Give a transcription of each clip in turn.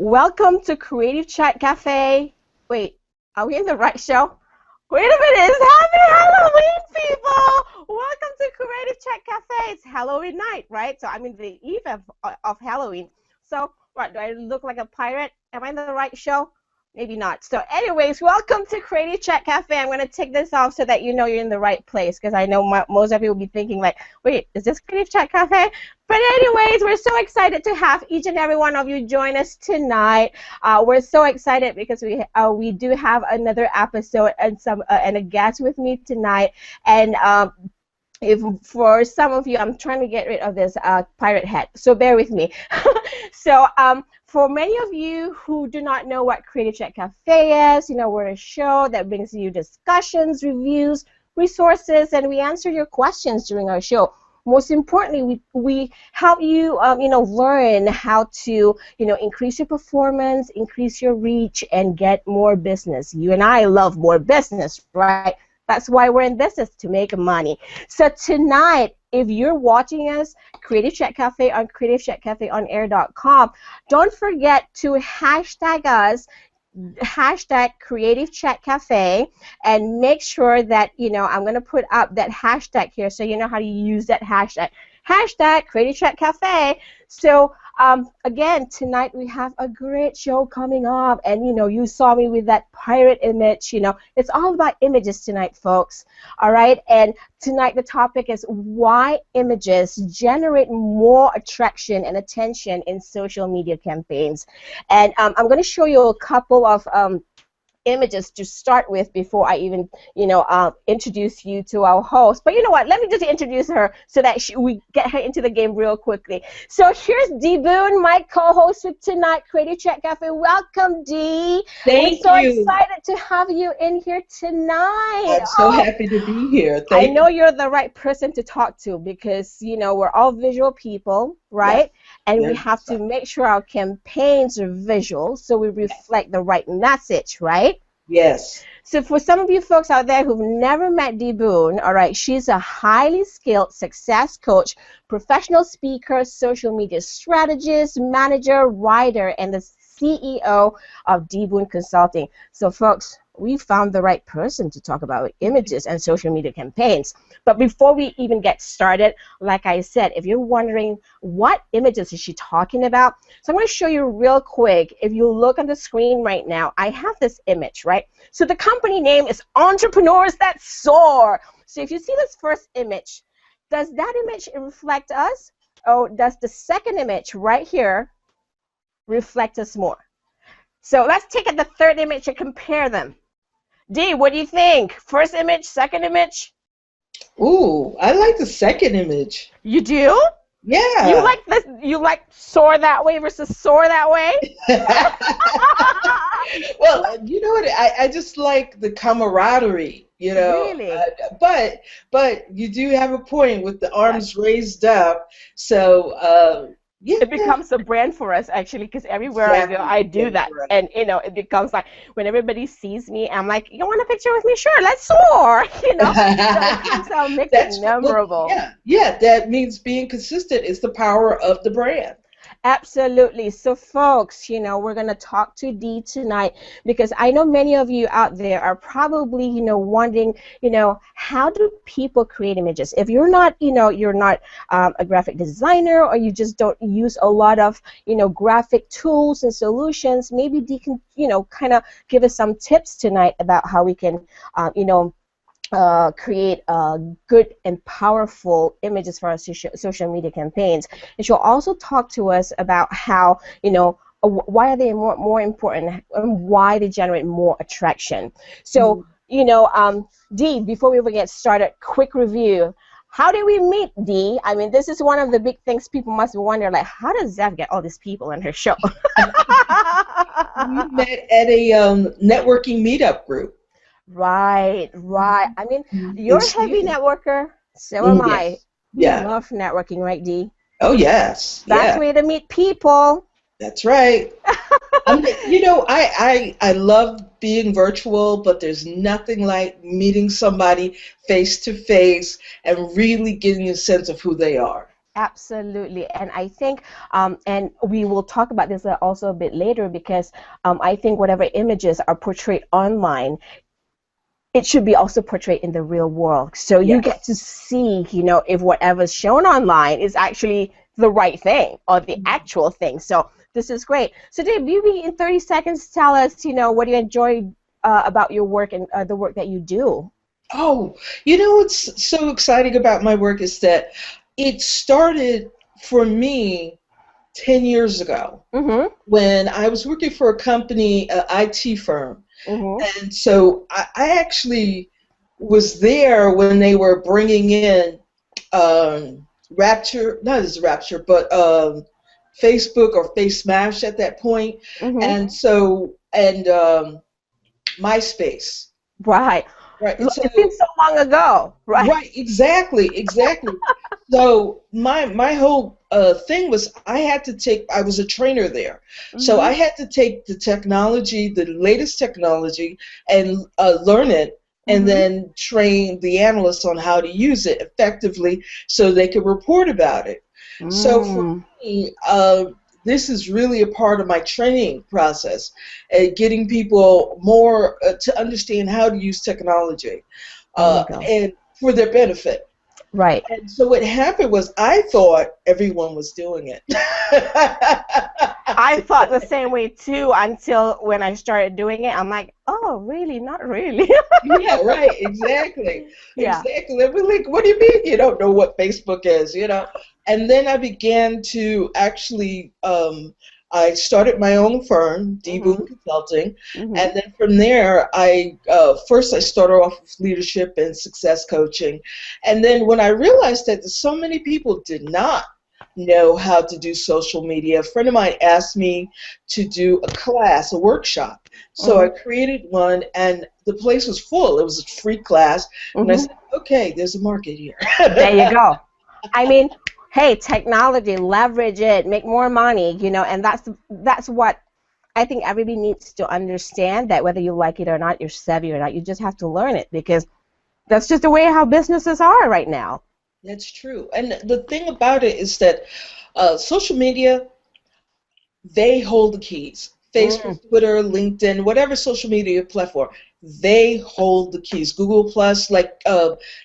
Welcome to Creative Chat Cafe. Wait, are we in the right show? Wait a minute, it's Happy Halloween, people! Welcome to Creative Chat Cafe. It's Halloween night, right? So I'm in the eve of Halloween. So, what, do I look like a pirate? Am I in the right show? Maybe not. So anyways, welcome to Creative Chat Cafe. I'm going to take this off so that you know you're in the right place, because I know most of you will be thinking like, wait, is this Creative Chat Cafe? But anyways, we're so excited to have each and every one of you join us tonight. We're so excited because we do have another episode and a guest with me tonight. And if for some of you, I'm trying to get rid of this pirate hat, so bear with me. So for many of you who do not know what Creative Chat Cafe is, we're a show that brings you discussions, reviews, resources, and we answer your questions during our show. Most importantly, we help you, learn how to, increase your performance, increase your reach, and get more business. You and I love more business, right? That's why we're in business, to make money. So tonight, if you're watching us, Creative Chat Cafe on creativechatcafeonair.com, don't forget to hashtag us, hashtag Creative Chat Cafe, and make sure that, I'm going to put up that hashtag here so you know how to use that hashtag. Hashtag Creative Chat Cafe. So again, tonight we have a great show coming up, and you saw me with that pirate image. It's all about images tonight, folks. All right, and tonight the topic is why images generate more attraction and attention in social media campaigns. And I'm going to show you a couple of images to start with before I even, introduce you to our host. But you know what? Let me just introduce her so that we get her into the game real quickly. So here's Dee Boone, my co-host with tonight, Creative Chat Cafe. Welcome, Dee. Thank you. We're so excited to have you in here tonight. I'm so happy to be here. I know you're the right person to talk to because, we're all visual people, right? Yes. And we have to make sure our campaigns are visual so we reflect the right message, right? Yes. So for some of you folks out there who've never met Dee Boone, all right, she's a highly skilled success coach, professional speaker, social media strategist, manager, writer, and the CEO of Dee Boone Consulting. So folks, we found the right person to talk about images and social media campaigns. But before we even get started, like I said, if you're wondering what images is she talking about, so I'm going to show you real quick. If you look on the screen right now, I have this image, right? So the company name is Entrepreneurs That Soar. So if you see this first image, does that image reflect us? Or does the second image right here reflect us more? So let's take the third image and compare them. Dee, what do you think? First image, second image? Ooh, I like the second image. You do? Yeah. You like this? You like soar that way versus soar that way? Well, you know what? I just like the camaraderie. Really? But you do have a point with the arms raised up. So yeah. It becomes a brand for us, actually, because everywhere I go, I do that. Right. And, it becomes like when everybody sees me, I'm like, you want a picture with me? Sure, let's soar, So it keeps our mix memorable. Well, yeah, that means being consistent is the power of the brand. Absolutely. So, folks, we're going to talk to Dee tonight because I know many of you out there are probably, wondering, how do people create images? If you're not, you're not a graphic designer or you just don't use a lot of, graphic tools and solutions, maybe Dee can, kind of give us some tips tonight about how we can, create good and powerful images for our social media campaigns. And she'll also talk to us about how, why are they more important and why they generate more attraction. So, Dee, before we ever get started, quick review. How did we meet, Dee? I mean, this is one of the big things people must wonder, like, how does Zeph get all these people in her show? We met at a networking meetup group. Right. I mean, you're a heavy networker, so am I. Yeah. We love networking, right, Dee? Oh, yes. That's way to meet people. That's right. I love being virtual, but there's nothing like meeting somebody face to face and really getting a sense of who they are. Absolutely. And I think, and we will talk about this also a bit later because I think whatever images are portrayed online, it should be also portrayed in the real world. So you get to Yes. see, if whatever's shown online is actually the right thing or the actual thing. So this is great. So Dave, maybe in 30 seconds, tell us, what do you enjoy about your work and the work that you do? Oh, you know what's so exciting about my work is that it started for me 10 years ago Mm-hmm. when I was working for a company, an IT firm. Mm-hmm. And so I actually was there when they were bringing in Rapture, not as Rapture, but Facebook or Face Smash at that point. Mm-hmm. And so, and MySpace. Right. Right. Look, So it seems so long ago, right? right, exactly, exactly. So my whole thing was I was a trainer there, so Mm-hmm. I had to take the technology, the latest technology, and learn it, and Mm-hmm. then train the analysts on how to use it effectively so they could report about it. So for Mm. me, this is really a part of my training process, getting people more to understand how to use technology There you go. and for their benefit. Right. And so what happened was I thought everyone was doing it. I thought the same way too until when I started doing it. I'm like, oh, really? Not really. Yeah, right, exactly. Yeah. Exactly. And we're like, what do you mean you don't know what Facebook is, you know? And then I began to actually, I started my own firm, D Mhm. Boom Consulting, Mhm. and then from there, first I started off with leadership and success coaching, and then when I realized that so many people did not know how to do social media, a friend of mine asked me to do a class, a workshop. So I Mhm. created one, and the place was full. It was a free class, and I Mhm. said, "Okay, there's a market here." There you go. I mean, hey, technology, leverage it, make more money, and that's what I think everybody needs to understand that whether you like it or not, you're savvy or not, you just have to learn it because that's just the way how businesses are right now. That's true. And the thing about it is that social media, they hold the keys. Facebook, Mm. Twitter, LinkedIn, whatever social media platform, they hold the keys. Google Plus, like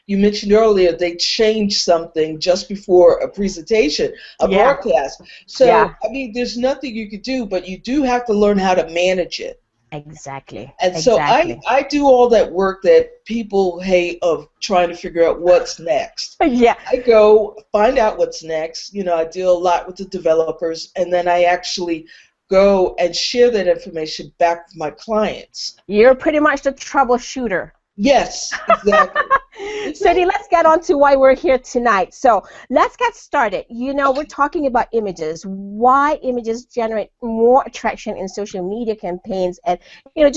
you mentioned earlier, they changed something just before a presentation, a Yeah. broadcast. Yeah. So, I mean, there's nothing you could do, but you do have to learn how to manage it. Exactly. And so I, Exactly. I do all that work that people hate of trying to figure out what's next. Yeah. I go find out what's next. You know, I deal a lot with the developers, and then I actually go and share that information back with my clients. You're pretty much the troubleshooter. Yes, exactly. Cindy, Exactly. let's get on to why we're here tonight. So let's get started. We're talking about images, why images generate more attraction in social media campaigns and,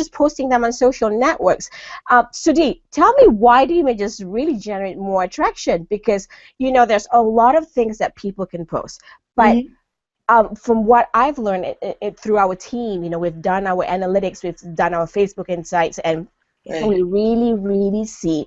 just posting them on social networks. Sudhi, tell me why do images really generate more attraction? Because, there's a lot of things that people can post. But Hmm. from what I've learned through our team, we've done our analytics, we've done our Facebook insights, and Right. we really, really see,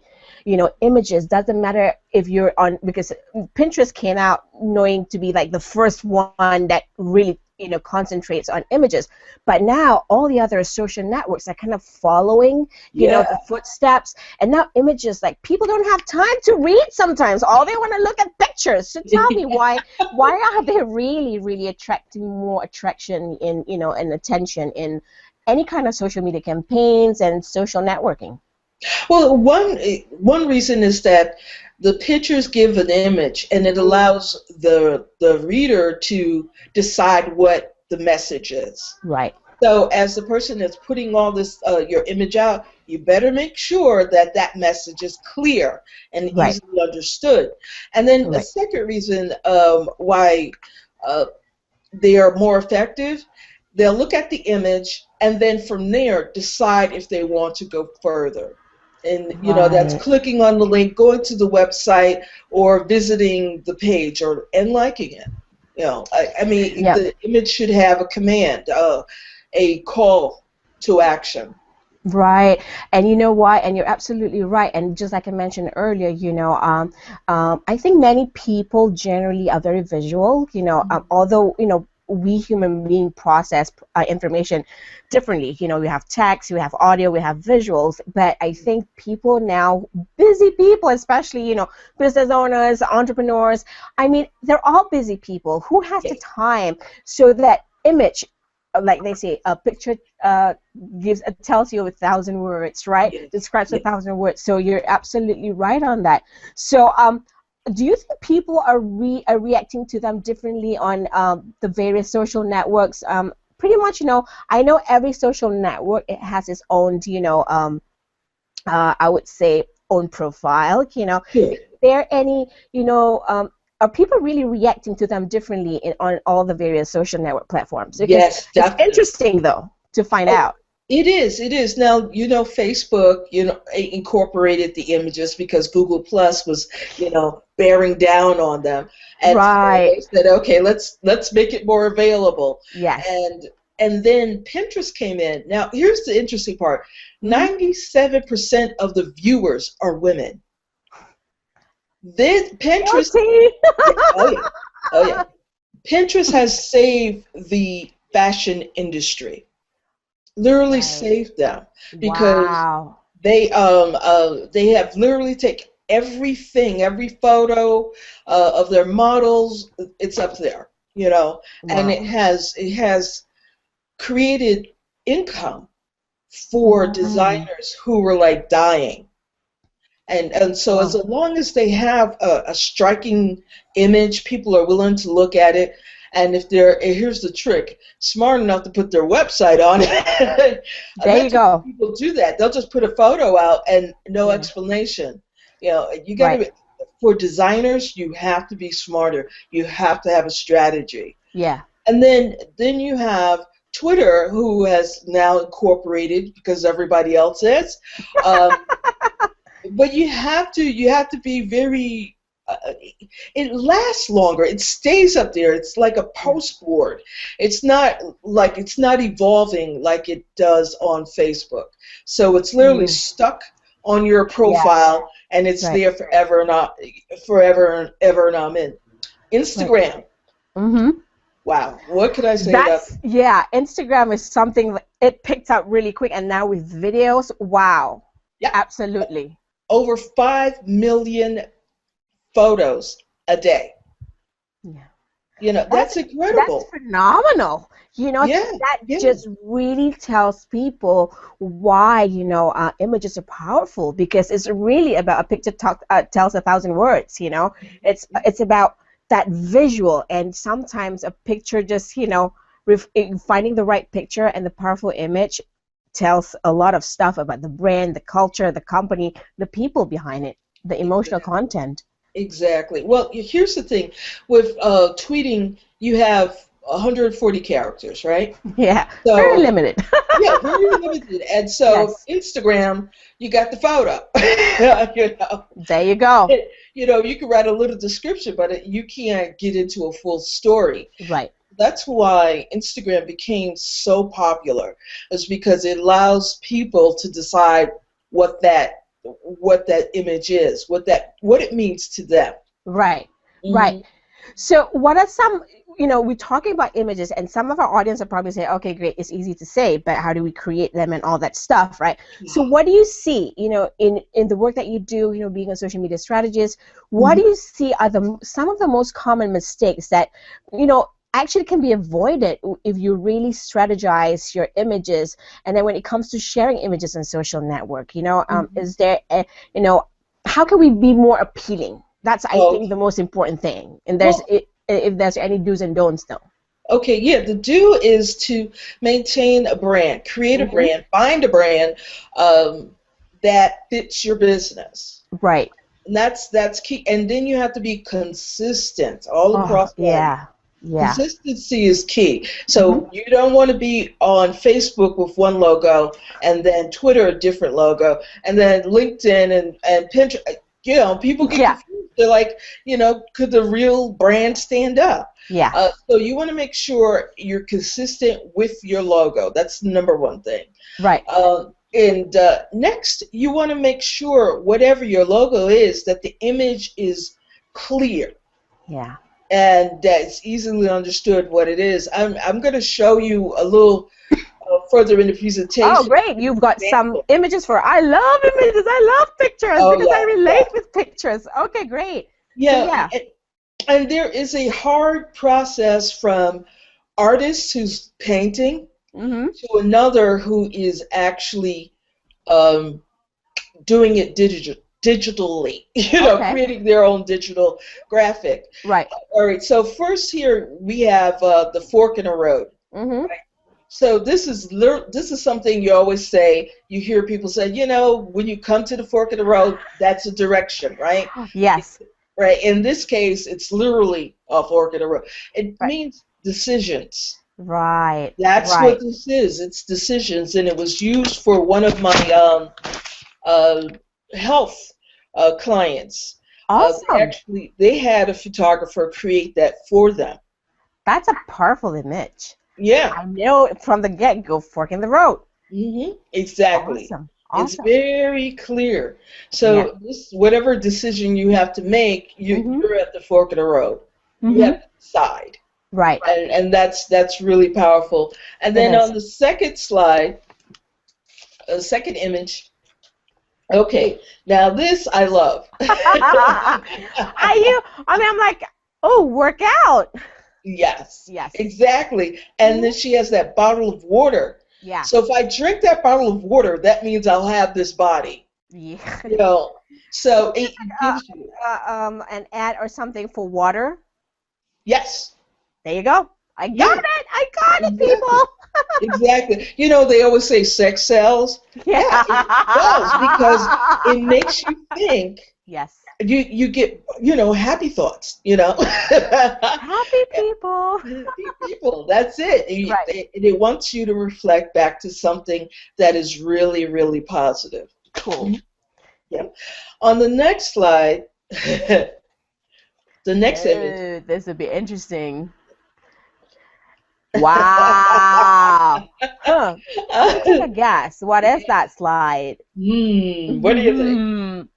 images. Doesn't matter if you're on, because Pinterest came out knowing to be like the first one that really, concentrates on images. But now all the other social networks are kind of following, Yeah. the footsteps. And now images, like people don't have time to read sometimes. All they want to look at pictures. So tell me why are they really, really attracting more attraction in, and attention in any kind of social media campaigns and social networking? Well, one reason is that the pictures give an image, and it Mm. allows the reader to decide what the message is. Right, So, as the person that's putting all this your image out, you better make sure that that message is clear and right, easily understood. And then a right. second reason why uh, they are more effective, they'll look at the image and then from there decide if they want to go further. And that's Right. clicking on the link, going to the website, or visiting the page, or and liking it. I mean, Yep. the image should have a command, a call to action. Right. And you know what? And you're absolutely right. And just like I mentioned earlier, I think many people generally are very visual, although, we human being process information differently. We have text, we have audio, we have visuals, but I think people now, busy people, especially, business owners, entrepreneurs, I mean, they're all busy people. Who has the time so that image, like they say, a picture tells you 1,000 words, right? Yes, Describes yes. 1,000 words. So you're absolutely right on that. So do you think people are reacting to them differently on the various social networks? Pretty much, I know every social network, it has its own, I would say, own profile. Sure. There any, are people really reacting to them differently on all the various social network platforms? Because Yes, it's definitely. interesting, though, to find Oh, out. it is. It is. Now, Facebook, incorporated the images because Google Plus was, bearing down on them. And so Right. they said, okay, let's make it more available. Yes. And then Pinterest came in. Now, here's the interesting part. Hmm. 97% of the viewers are women. This Pinterest, Guilty. yeah, oh yeah, oh yeah. Pinterest has saved the fashion industry, literally Right. saved them because Wow. they have literally taken everything, every photo of their models, it's up there, and Wow. it has created income for Mm. designers who were like dying. And so as Wow. long as they have a striking image, people are willing to look at it. And if and here's the trick, smart enough to put their website on it, There not you too many go. people do that. They'll just put a photo out and no Yeah. explanation. You got Right. to, for designers, you have to be smarter. You have to have a strategy. Yeah. And then you have Twitter, who has now incorporated because everybody else is. Um, but you have to be very it lasts longer, it stays up there, it's like a Yeah. post board. It's not evolving like it does on Facebook, so it's literally Mm. stuck on your Yeah. profile and it's Right. there forever, not forever and ever. And I'm in Right. Instagram. Mm-hmm. Wow, what could I say about Yeah, Instagram is something that it picked up really quick, and now with videos, wow, yeah, absolutely. over 5 million photos a day. Yeah. That's That's that's incredible. phenomenal. Yeah, That yeah. just really tells people why, images are powerful, because it's really about a picture tells 1,000 words. It's about that visual, and sometimes a picture just, finding the right picture and the powerful image tells a lot of stuff about the brand, the culture, the company, the people behind it, the emotional Exactly. content. Exactly. Well, here's the thing. With tweeting, you have 140 characters, right? Yeah, very So, limited. yeah, very limited. And so, Yes, Instagram, you got the photo. you know, there you go. you can write a little description, but you can't get into a full story. Right. That's why Instagram became so popular, is because it allows people to decide what that what that image is, what it means to them. Right, right. Hmm. So, what are some, we're talking about images, and some of our audience are probably saying, okay, great, it's easy to say, but how do we create them and all that stuff, right? So, what do you see, in the work that you do, being a social media strategist, what do you see are some of the most common mistakes that, actually can be avoided if you really strategize your images, and then when it comes to sharing images on social network, Hmm. is there you know how can we be more appealing? That's, I Oh, think, the most important thing. And well, if there's any do's and don'ts, though. okay, yeah. The do is to maintain a brand, create a Hmm. brand, find a brand um, that fits your business. Right. And that's key. And then you have to be consistent all Oh, across the. yeah. Yeah. Consistency is key. Hmm. So you don't want to be on Facebook with one logo and then Twitter a different logo and then LinkedIn and Pinterest. People get Yeah. confused. They're like, could the real brand stand up? Yeah. So you want to make sure you're consistent with your logo. That's the number one thing. Right. And next, you want to make sure whatever your logo is, that the image is clear Yeah. and that it's easily understood what it is. I'm going to show you a little further in the Oh, presentation. great. You've got some Example. images for, I love images. I love pictures Oh because I yeah, relate yeah, with pictures. Okay, great. So yeah. yeah. And there is a hard process from artist who's painting Mm-hmm. to another who is actually um, doing it digitally, Okay. creating their own digital graphic. Right. All right, so first here we have the fork in the road. Mm-hmm. So this is something you always say. You hear people say, when you come to the fork in the road, that's a direction, right? Yes. Right. In this case, it's literally a fork in the road. It Right. means decisions. Right. That's what Right. this is. It's decisions, and it was used for one of my uh, health clients. Awesome. They had a photographer create that for them. That's a powerful image. Yeah. I know from the get-go, fork in the road. Exactly. Awesome. It's Awesome. very clear. Yeah. So whatever decision you have to make, Mm-hmm. you're at the fork of the road. You Mm-hmm. have to decide, Right. and that's really powerful. And It then is. on the second slide, second image. Okay, now this I love. I'm like, oh, work out. Yes, Yes. exactly. And then she has that bottle of water. Yeah. So if I drink that bottle of water, that means I'll have this body. Yeah. You know, so it gives you. An ad or something for water. Yes. There you go. I Yeah, got it. I got it, exactly. people. Exactly. They always say sex sells. Yeah. Yeah, it does because it makes you think. Yes. You get, happy thoughts, Happy people. Happy people. That's it. Right. It wants you to reflect back to something that is really, really positive. Cool. Yeah. On the next slide, the next image. This would be interesting. Wow. Huh. Let me take a guess. What is that slide? What do you think?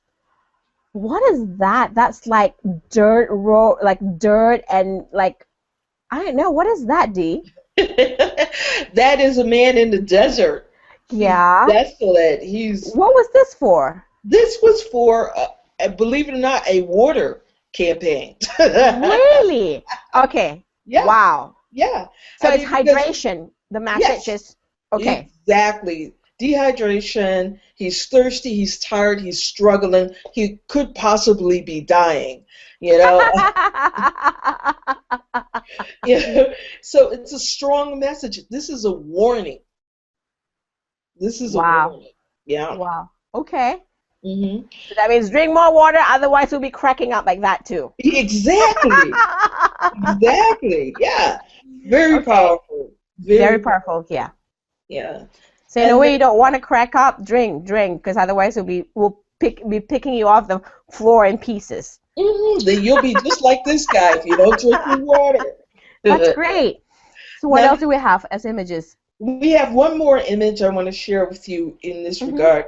What is that? That's like dirt road, like dirt and like I don't know. What is that, Dee? That is a man in the desert. He's Yeah. desolate. What was this for? This was for, believe it or not, a water campaign. Really? Okay. Yeah, Wow. yeah. So I it's mean, because hydration. The message yes, is okay. exactly. Dehydration. He's thirsty. He's tired. He's struggling. He could possibly be dying. You know. Yeah. So it's a strong message. This is a warning. This is a Wow. warning. Yeah. Wow. Okay. hmm So that means drink more water, otherwise we'll be cracking up like that too. Exactly. Exactly. Yeah. Very Okay. powerful. Very powerful. Yeah. Yeah. So in a And way you don't want to crack up, drink, because otherwise we'll be picking you off the floor in pieces. then you'll be just like this guy if you don't drink your water. That's great. So what Now, else do we have as images? we have one more image I want to share with you in this Mm-hmm. regard.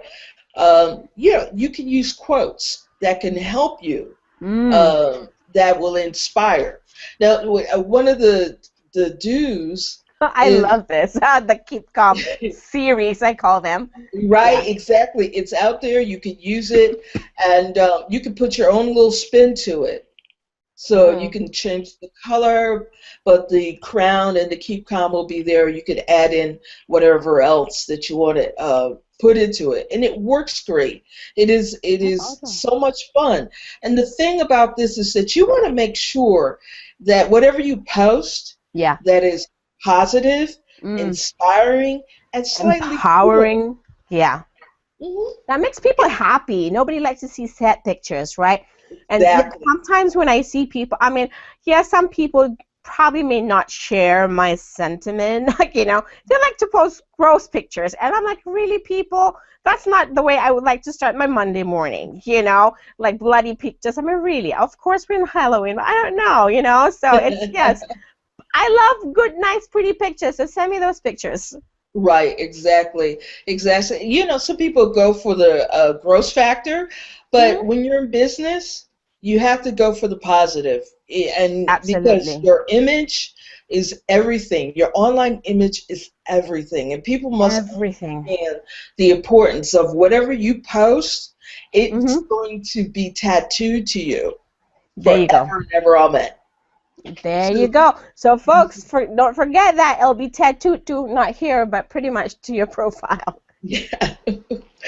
You can use quotes that can help you, that will inspire. Now, one of the do's I is, love this. The Keep Calm series, I call them. right, Yeah. exactly. It's out there. You can use it, and you can put your own little spin to it. So you can change the color, but the crown and the keep calm will be there. You could add in whatever else that you want to put into it, and it works great. It is Awesome. so much fun. And the thing about this is that you want to make sure that whatever you post, Yeah. that is positive, inspiring, and slightly cool. Empowering. Yeah. Mhm. That makes people happy. Nobody likes to see sad pictures, right? And Exactly. sometimes when I see people, I mean, yeah, some people probably may not share my sentiment. Like, they like to post gross pictures. And I'm like, really, people? That's not the way I would like to start my Monday morning, like bloody pictures. I mean, really, of course we're in Halloween. I don't know, so it's, yes. I love good, nice, pretty pictures, so send me those pictures. Right, exactly, exactly. You know, some people go for the gross factor, but Hmm. when you're in business, you have to go for the positive, and because Absolutely. your image is everything. Your online image is everything, and people must Everything. understand the importance of whatever you post. It's Hmm. going to be tattooed to you There you go. forever and ever. Amen. There So, you go. So, folks, don't forget that it'll be tattooed to not here, but pretty much to your profile. yeah.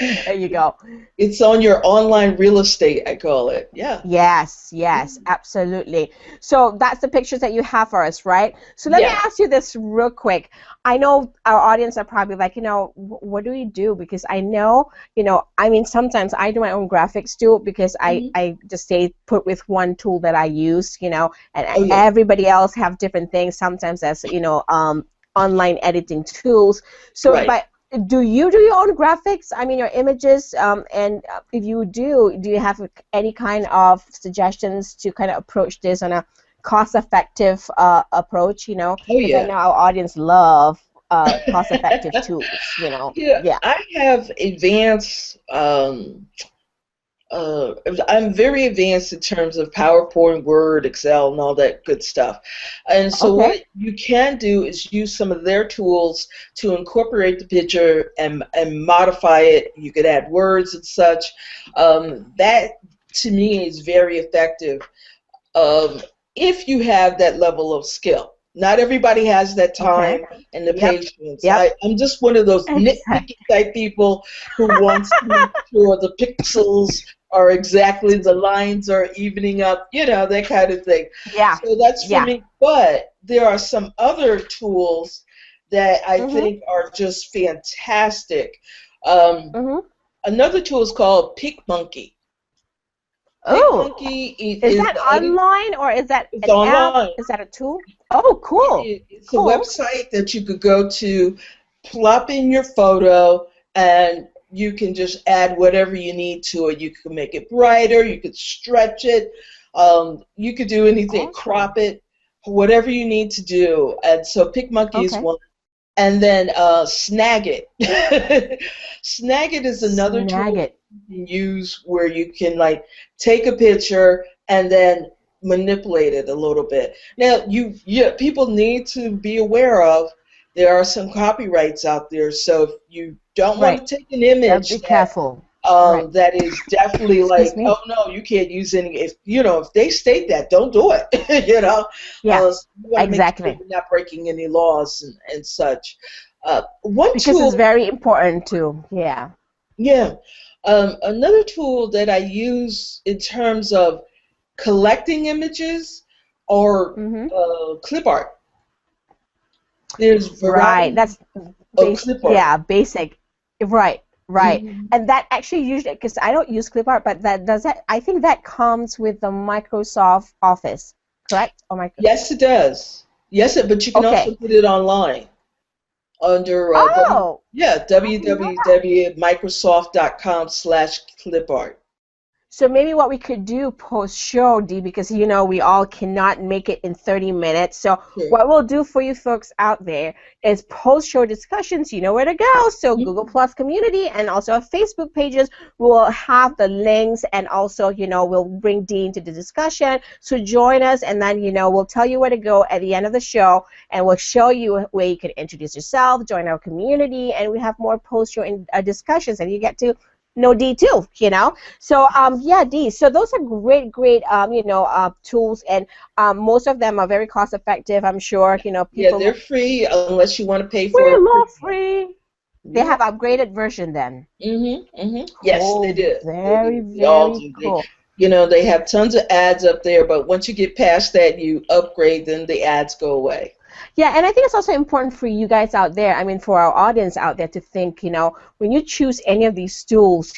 There you go. It's on your online real estate, I call it. Yeah. Yes, yes, absolutely. So that's the pictures that you have for us, right? So let me Yeah. ask you this real quick. I know our audience are probably like, what do we do? Because I know, I mean, sometimes I do my own graphics too because I, Mhm. I just stay put with one tool that I use, and Oh, yeah. everybody else have different things. Sometimes as, online editing tools. So, Right. but do you do your own graphics? I mean, your images, and if you do you have any kind of suggestions to kind of approach this on a cost-effective approach? Oh, Because I yeah. know our audience love cost-effective tools. Yeah, Yeah. I have advanced. I'm very advanced in terms of PowerPoint, Word, Excel, and all that good stuff. And so, Okay. what you can do is use some of their tools to incorporate the picture and modify it. You could add words and such. That to me is very effective um, if you have that level of skill. Not everybody has that Okay. time and the Yep. patience. Yep. I'm just one of those Exactly. nitpicky type people who wants to make sure the pixels are exactly, the lines are evening up, that kind of thing. Yeah. So that's for Yeah. me. But there are some other tools that I Mhm. think are just fantastic. Um, Mhm. Another tool is called PicMonkey. Oh, PicMonkey is is that online or is that it's an app? online. Is that a tool? Oh, cool. It's a Cool. website that you could go to, plop in your photo, and you can just add whatever you need to it. You can make it brighter, you could stretch it, you could do anything, Awesome. crop it, whatever you need to do. And so PicMonkey is Okay. one. And then Snagit. Snagit is another Snag tool it. you can use where you can like take a picture and then manipulate it a little bit. Now, people need to be aware of there are some copyrights out there, so if you don't want Right. to take an Gotta image be careful. Right. that is definitely Excuse like, me. oh no, you can't use any. If they state that, don't do it. Yeah. So you want to make sure Exactly. you're not breaking any laws and such. One Because it's tool, very important too. Yeah. yeah, another tool that I use in terms of collecting images or Mhm. clip art. There's Right. variety That's of base. clip art. Yeah. Basic. Right. Right. Mhm. And that actually usually, because I don't use clipart, but that does that. I think that comes with the Microsoft Office, correct? Oh my. Yes, it does. Yes, but you can also Okay. get it online under Oh, I didn't know that. www.microsoft.com/clipart. So maybe what we could do post show, D, because we all cannot make it in 30 minutes. So Sure. what we'll do for you folks out there is post show discussions. You know where to go. So Google Mhm. Plus community and also our Facebook pages will have the links, and also we'll bring D into the discussion. So join us, and then we'll tell you where to go at the end of the show, and we'll show you where you can introduce yourself, join our community, and we have more post show discussions, and you get to know D too. So yeah, D. So those are great tools, and most of them are very cost effective. I'm sure Yeah, people they're free unless you want to pay for free a love premium. free. They Yeah. have upgraded version then. Yes, they Cool, do. They very do. They all very do. cool. They have tons of ads up there, but once you get past that, you upgrade, then the ads go away. Yeah, and I think it's also important for you guys out there. I mean, for our audience out there to think, when you choose any of these tools,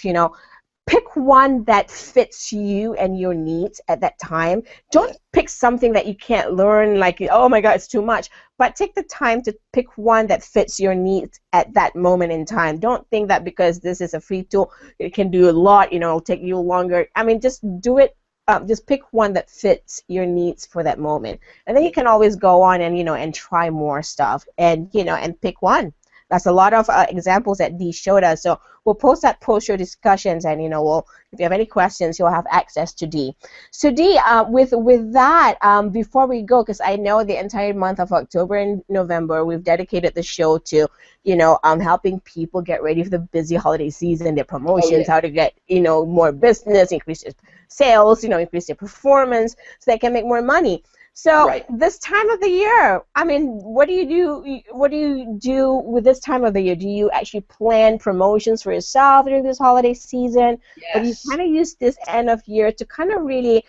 pick one that fits you and your needs at that time. Yeah. Don't pick something that you can't learn, like, oh my God, it's too much. But take the time to pick one that fits your needs at that moment in time. Don't think that because this is a free tool, it can do a lot, it'll take you longer. I mean, just do it. Just pick one that fits your needs for that moment. And then you can always go on and, and try more stuff and, and pick one. That's a lot of examples that Dee showed us. So we'll post that post-show discussions, and if you have any questions, you'll have access to Dee. So Dee, with that, before we go, because I know the entire month of October and November we've dedicated the show to helping people get ready for the busy holiday season, their promotions, how to get more business, increase their sales, increase their performance, so they can make more money. So this time of the year, I mean, what do you do? What do you do with this time of the year? Do you actually plan promotions for yourself during this holiday season, or do you kind of use this end of year to kind of really,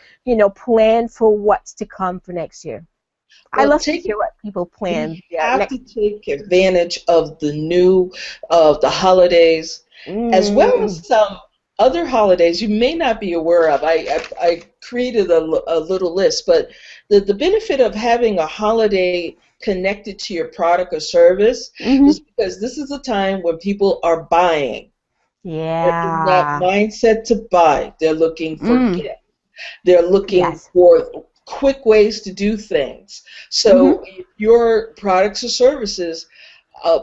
plan for what's to come for next year? Well, I love to hear what people plan. You have to take advantage of the holidays, as well as some other holidays you may not be aware of. I created a little list, but the benefit of having a holiday connected to your product or service is because this is a time when people are buying. Yeah. They're in that mindset to buy. They're looking for gifts. They're looking for quick ways to do things. So if your products or services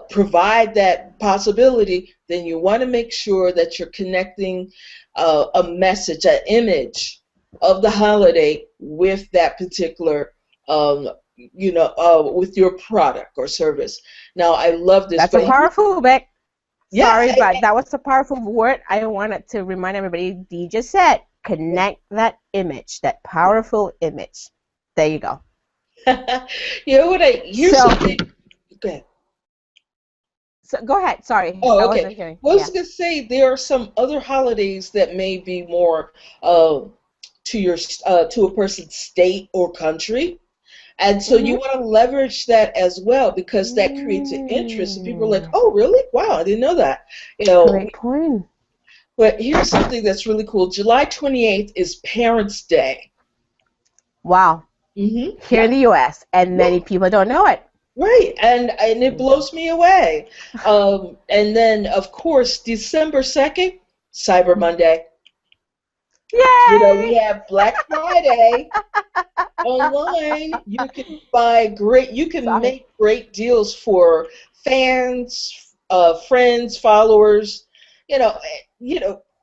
provide that possibility, then you want to make sure that you're connecting a message, an image of the holiday with that particular, with your product or service. Now, I love this. That's a powerful, Beck. Sorry, but that was a powerful word. I wanted to remind everybody, Dee just said, connect that image, that powerful image. There you go. Here's something. Go ahead. So, go ahead. Sorry. Oh, okay. I was going to say there are some other holidays that may be more to a person's state or country, and so you want to leverage that as well, because that creates an interest. And people are like, "Oh, really? Wow, I didn't know that." Great point. But here's something that's really cool. July 28th is Parents' Day. Wow. Here in the U.S., and many people don't know it. Right, and it blows me away. And then, of course, December 2nd, Cyber Monday. Yay! We have Black Friday online. You can make great deals for fans, friends, followers.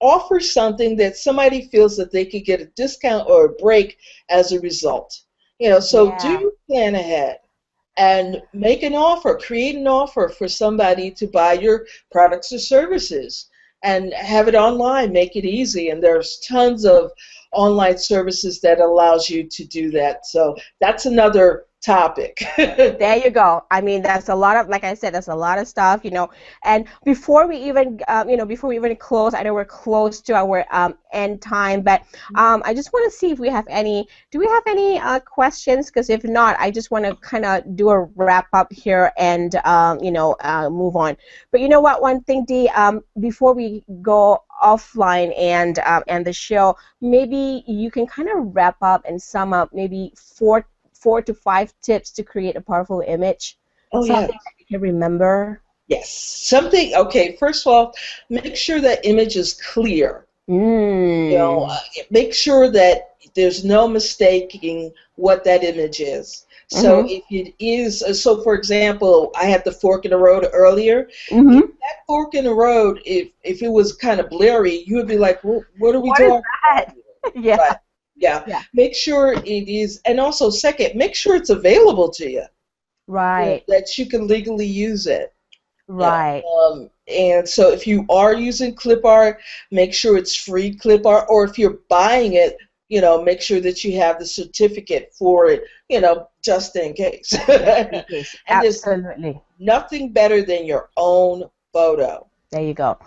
Offer something that somebody feels that they could get a discount or a break as a result. Do plan ahead and make an offer, create an offer for somebody to buy your products or services, and have it online. Make it easy, and there's tons of online services that allows you to do that. So that's another topic. There you go. I mean, that's a lot of, like I said, that's a lot of stuff, And before we even, close, I know we're close to our end time, but I just want to see if we have any. Do we have any questions? Because if not, I just want to kind of do a wrap up here and move on. But you know what? One thing, Dee, before we go offline and the show, maybe you can kind of wrap up and sum up maybe 4 to 5 tips to create a powerful image. Something that you can remember. Yes. Okay, first of all, make sure that image is clear. Make sure that there's no mistaking what that image is. So if it is, for example, I had the fork in the road earlier. If that fork in the road, if it was kind of blurry, you would be like, well, what are we doing? Yeah. But, yeah. Make sure it is, and also second, make sure it's available to you. Right. That you can legally use it. Right. And so if you are using clip art, make sure it's free clip art, or if you're buying it, make sure that you have the certificate for it, just in case. And absolutely. Nothing better than your own photo. There you go.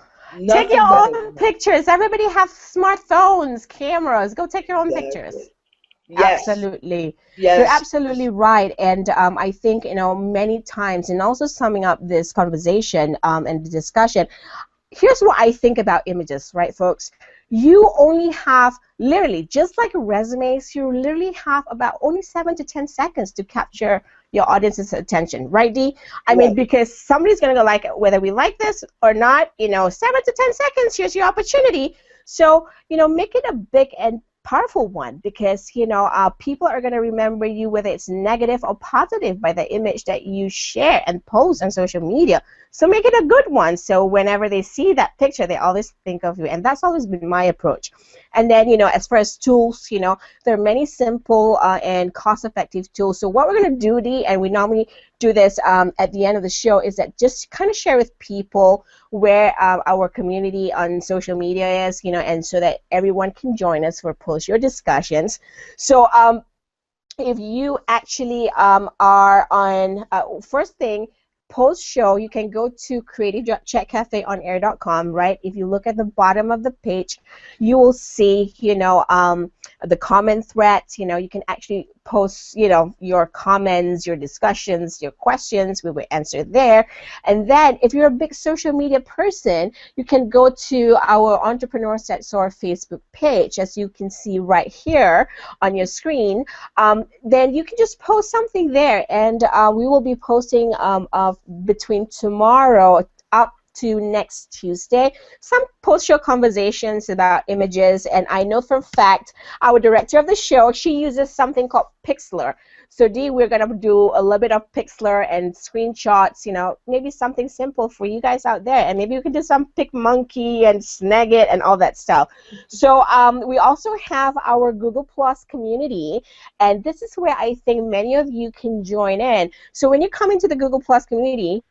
Take your own pictures. Everybody have smartphones, cameras. Go take your own pictures. Yes. Absolutely. Yes. You're absolutely right. And I think, many times, and also summing up this conversation and the discussion, here's what I think about images, right, folks? You only have, literally, just like resumes, you literally have about only 7 to 10 seconds to capture your audience's attention, right, Dee? I mean, because somebody's going to go like it, whether we like this or not, 7 to 10 seconds, here's your opportunity. So, make it a big and powerful one, because, people are going to remember you, whether it's negative or positive, by the image that you share and post on social media. So make it a good one. So whenever they see that picture, they always think of you. And that's always been my approach. And then, as far as tools, there are many simple and cost-effective tools. So what we're going to do, Dee, and we normally do this at the end of the show, is that just kind of share with people where our community on social media is, and so that everyone can join us for Post Your discussions. So if you actually are on, first thing, post-show, you can go to creative-chat-cafe-on-air.com, right? If you look at the bottom of the page, you will see, the comment threads. You can actually post, your comments, your discussions, your questions. We will answer there. And then if you're a big social media person, you can go to our Entrepreneurs That Soar Facebook page, as you can see right here on your screen. Then you can just post something there, and we will be posting between tomorrow up to next Tuesday some post-show conversations about images. And I know for a fact our director of the show, she uses something called Pixlr. So Dee, we're going to do a little bit of Pixlr and screenshots, maybe something simple for you guys out there. And maybe you can do some PicMonkey and Snagit and all that stuff. So we also have our Google Plus community, and this is where I think many of you can join in. So when you come into the Google Plus community,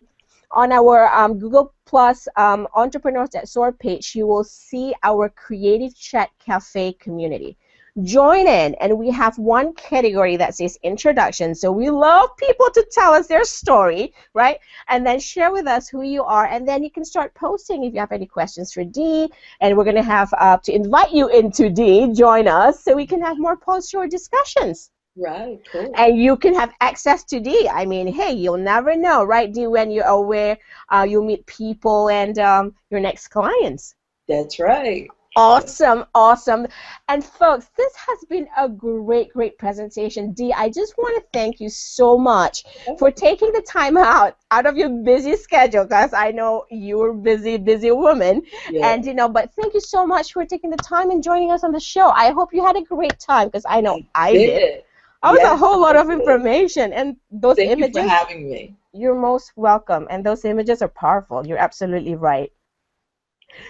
on our Google Plus Entrepreneurs That Soar page, you will see our Creative Chat Cafe community. Join in, and we have one category that says introduction. So we love people to tell us their story, right? And then share with us who you are, and then you can start posting if you have any questions for Dee. And we're going to have to invite you into Dee, join us, so we can have more post-show discussions. Right, cool. And you can have access to Dee. I mean, hey, you'll never know, right, Dee, when you're aware you'll meet people and your next clients. That's right. Awesome, awesome. And folks, this has been a great, great presentation. Dee, I just want to thank you so much for taking the time out of your busy schedule, because I know you're a busy, busy woman. Yeah. And, but thank you so much for taking the time and joining us on the show. I hope you had a great time, because I know I did. That was a whole lot of information, and those images. Thank you for having me. You're most welcome, and those images are powerful. You're absolutely right.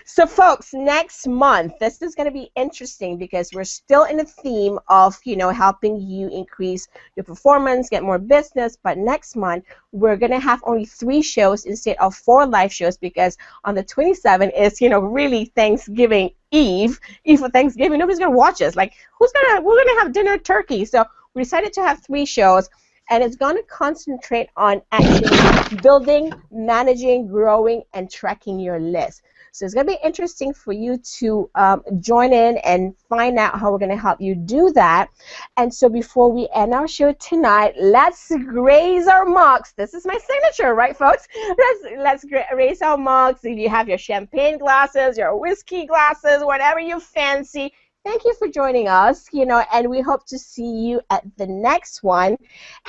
So, folks, next month, this is going to be interesting because we're still in the theme of, helping you increase your performance, get more business. But next month, we're going to have only 3 shows instead of 4 live shows, because on the 27th is, really Thanksgiving Eve of Thanksgiving. Nobody's going to watch us. Like, we're going to have dinner turkey. So we decided to have 3 shows, and it's going to concentrate on actually building, managing, growing, and tracking your list. So it's going to be interesting for you to join in and find out how we're going to help you do that. And so before we end our show tonight, let's raise our mugs. This is my signature, right, folks? Let's raise our mugs. If you have your champagne glasses, your whiskey glasses, whatever you fancy, thank you for joining us, and we hope to see you at the next one.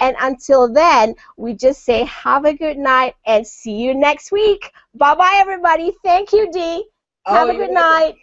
And until then, we just say have a good night and see you next week. Bye-bye, everybody. Thank you, Dee. Have a good night.